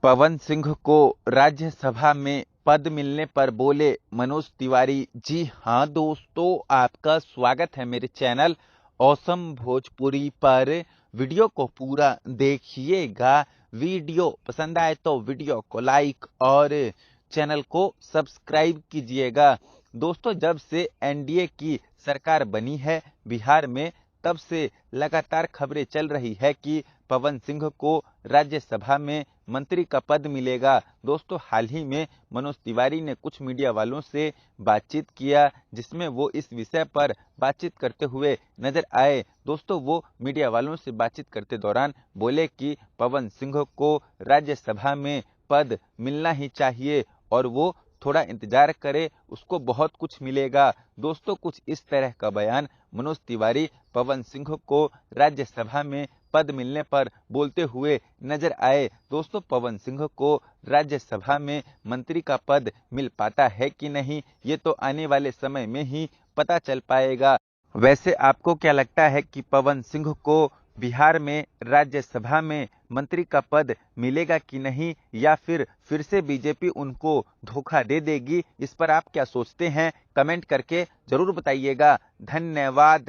पवन सिंह को राज्यसभा में पद मिलने पर बोले मनोज तिवारी। जी हाँ दोस्तों, आपका स्वागत है मेरे चैनल ऑसम भोजपुरी पर। वीडियो को पूरा देखिएगा। वीडियो पसंद आए तो वीडियो को लाइक और चैनल को सब्सक्राइब कीजिएगा। दोस्तों, जब से एनडीए की सरकार बनी है बिहार में, तब से लगातार खबरें चल रही है कि पवन सिंह को राज्यसभा में मंत्री का पद मिलेगा। दोस्तों, हाल ही में मनोज तिवारी ने कुछ मीडिया वालों से बातचीत किया, जिसमें वो इस विषय पर बातचीत करते हुए नजर आए। दोस्तों, वो मीडिया वालों से बातचीत करते दौरान बोले कि पवन सिंह को राज्यसभा में पद मिलना ही चाहिए और वो थोड़ा इंतजार करे, उसको बहुत कुछ मिलेगा। दोस्तों, कुछ इस तरह का बयान मनोज तिवारी पवन सिंह को राज्यसभा में पद मिलने पर बोलते हुए नजर आए। दोस्तों, पवन सिंह को राज्यसभा में मंत्री का पद मिल पाता है कि नहीं, ये तो आने वाले समय में ही पता चल पाएगा। वैसे आपको क्या लगता है कि पवन सिंह को बिहार में राज्यसभा में मंत्री का पद मिलेगा कि नहीं, या फिर से बीजेपी उनको धोखा दे देगी? इस पर आप क्या सोचते हैं? कमेंट करके जरूर बताइएगा। धन्यवाद।